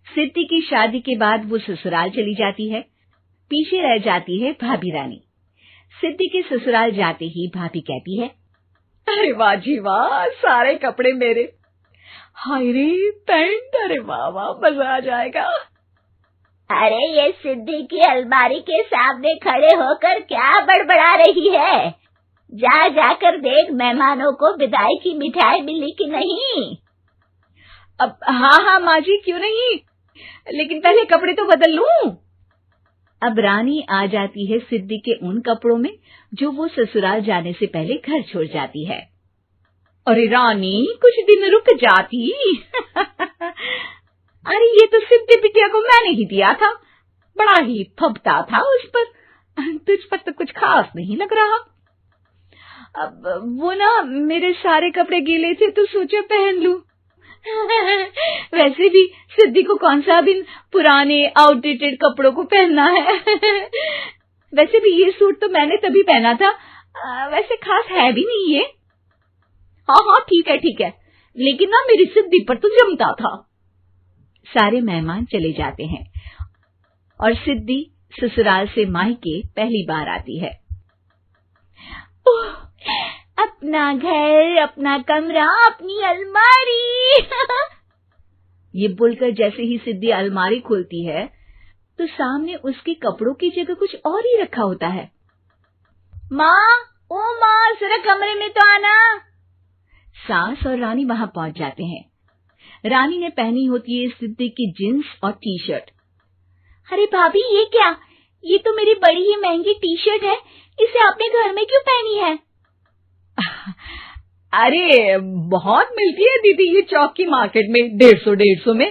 सिद्धि की शादी के बाद वो ससुराल चली जाती है। पीछे रह जाती है भाभी रानी। सिद्धि के ससुराल जाते ही भाभी कहती है, अरे वाह जी वाह, सारे कपड़े मेरे। हाय रे पैंट, अरे वाह वाह, मजा आ जाएगा। अरे ये सिद्धि की अलमारी के सामने खड़े होकर क्या बड़बड़ा रही है? जाकर देख मेहमानों को विदाई की मिठाई मिली कि नहीं। अब हाँ माँ जी, क्यों नहीं, लेकिन पहले कपड़े तो बदल लूं। अब रानी आ जाती है सिद्धि के उन कपड़ों में जो वो ससुराल जाने से पहले घर छोड़ जाती है। अरे रानी, कुछ दिन रुक जाती। अरे ये तो सिद्धि बिटिया को मैंने ही दिया था, बड़ा ही फबता था उस पर, तुझ पर तो कुछ खास नहीं लग रहा। अब वो ना मेरे सारे कपड़े गीले थे तो सोचा पहन लूं। वैसे भी सिद्धि को कौन सा भी पुराने आउटडेटेड कपड़ों को पहनना है। वैसे भी ये सूट तो मैंने तभी पहना था, वैसे खास है भी नहीं ये। हाँ ठीक है, लेकिन ना मेरी सिद्धि पर तो जमता था। सारे मेहमान चले जाते हैं और सिद्धि ससुराल से मायके पहली बार आती है। अपना घर, अपना कमरा, अपनी अलमारी। ये बोलकर जैसे ही सिद्धि अलमारी खोलती है तो सामने उसके कपड़ों की जगह कुछ और ही रखा होता है। माँ, जरा कमरे में तो आना। सास और रानी वहां पहुंच जाते हैं। रानी ने पहनी होती है सिद्धि की जींस और टी शर्ट। अरे भाभी, ये क्या? ये तो मेरी बड़ी ही महंगी टी शर्ट है, इसे आपने घर में क्यों पहनी है? अरे बहुत मिलती है दीदी ये चौक की मार्केट में, 150 में।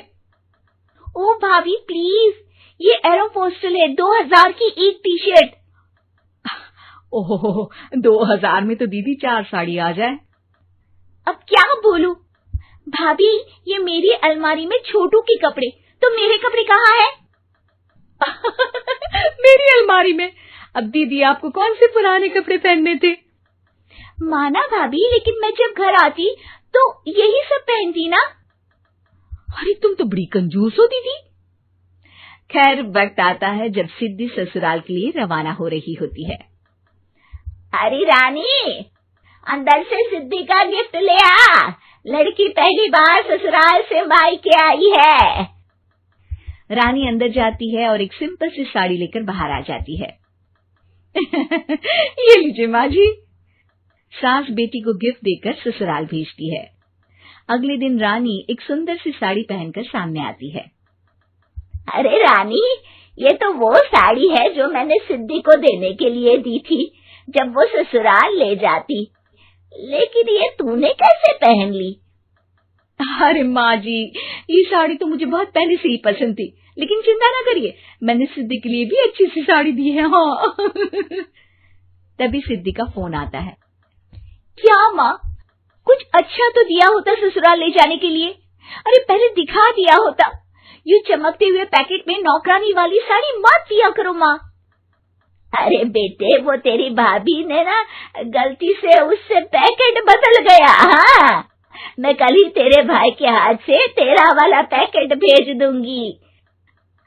ओ भाभी प्लीज, ये एरोपोस्टल है, 2000 की एक टी शर्ट। ओहो, 2000 में तो दीदी 4 साड़ी आ जाए। अब क्या बोलूं? भाभी, ये मेरी अलमारी में छोटू के कपड़े, तो मेरे कपड़े कहाँ हैं? मेरी अलमारी में? अब दीदी आपको कौन से पुराने कपड़े पहनने थे? माना भाभी, लेकिन मैं जब घर आती तो यही सब पहनती ना। अरे तुम तो बड़ी कंजूस हो दीदी। खैर, वक्त आता है जब सिद्धि ससुराल के लिए रवाना हो रही होती है। अरे रानी, अंदर से सिद्धि का गिफ्ट ले आ, लड़की पहली बार ससुराल से मायके आई है। रानी अंदर जाती है और एक सिंपल सी साड़ी लेकर बाहर आ जाती है। ये लीजिए माँ जी। सास बेटी को गिफ्ट देकर ससुराल भेजती है। अगले दिन रानी एक सुंदर सी साड़ी पहनकर सामने आती है। अरे रानी, ये तो वो साड़ी है जो मैंने सिद्धि को देने के लिए दी थी जब वो ससुराल ले जाती, लेकिन ये तूने कैसे पहन ली? अरे माँ जी, ये साड़ी तो मुझे बहुत पहले से ही पसंद थी, लेकिन चिंता ना करिए, मैंने सिद्धि के लिए भी अच्छी सी साड़ी दी है। हाँ। तभी सिद्धि का फोन आता है। क्या माँ, कुछ अच्छा तो दिया होता ससुराल ले जाने के लिए। अरे पहले दिखा दिया होता। यूं चमकते हुए पैकेट में नौकरानी वाली साड़ी मत दिया करो माँ। अरे बेटे, वो तेरी भाभी ने ना गलती से उससे पैकेट बदल गया। हाँ, मैं कल ही तेरे भाई के हाथ से तेरा वाला पैकेट भेज दूंगी।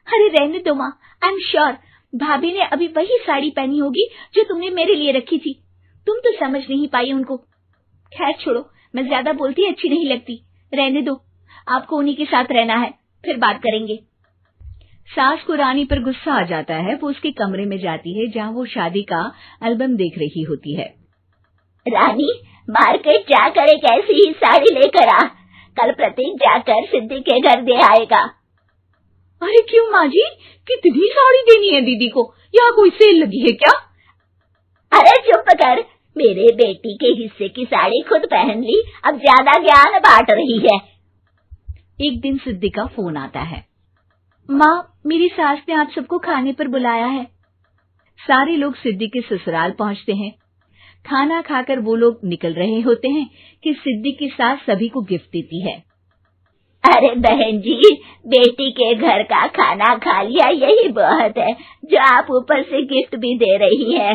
अरे रहने दो माँ, आई एम श्योर भाभी ने अभी वही साड़ी पहनी होगी जो तुमने मेरे लिए रखी थी। तुम तो समझ नहीं पाई उनको। खैर छोड़ो, मैं ज्यादा बोलती अच्छी नहीं लगती, रहने दो, आपको उन्हीं के साथ रहना है, फिर बात करेंगे। सास को रानी पर गुस्सा आ जाता है। वो उसके कमरे में जाती है जहाँ वो शादी का एल्बम देख रही होती है। रानी, मार्केट जाकर एक ऐसी ही साड़ी लेकर आ, कल प्रतीक जाकर सिद्धि के घर दे आएगा। अरे क्यों माँ जी, कितनी साड़ी देनी है दीदी को? यहाँ कोई सेल लगी है क्या? अरे चुप कर, मेरे बेटी के हिस्से की साड़ी खुद पहन ली, अब ज्यादा ज्ञान बांट रही है। एक दिन सिद्धि का फोन आता है। माँ, मेरी सास ने आप सबको खाने पर बुलाया है। सारे लोग सिद्धि के ससुराल पहुंचते हैं। खाना खाकर वो लोग निकल रहे होते हैं कि सिद्धि की सास सभी को गिफ्ट देती है। अरे बहन जी, बेटी के घर का खाना खा लिया, यही बहुत है जो आप ऊपर से गिफ्ट भी दे रही है।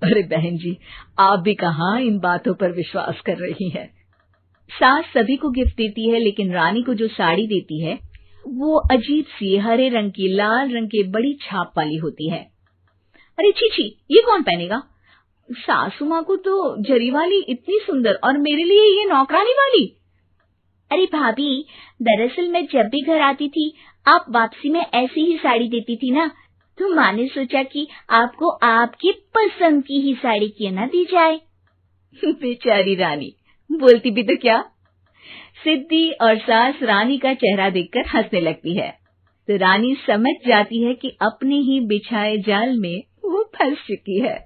अरे बहन जी, आप भी कहाँ इन बातों पर विश्वास कर रही हैं। सास सभी को गिफ्ट देती है, लेकिन रानी को जो साड़ी देती है वो अजीब सी हरे रंग की लाल रंग के बड़ी छाप वाली होती है। अरे छी, ये कौन पहनेगा? सासू माँ को तो जरी वाली इतनी सुंदर, और मेरे लिए ये नौकरानी वाली। अरे भाभी, दरअसल मैं जब भी घर आती थी आप वापसी में ऐसी ही साड़ी देती थी ना, तो माँ ने सोचा कि आपको आपकी पसंद की ही साड़ी क्यों ना दी जाए। बेचारी रानी, बोलती भी तो क्या। सिद्धि और सास रानी का चेहरा देखकर हंसने लगती है, तो रानी समझ जाती है कि अपने ही बिछाए जाल में वो फंस चुकी है।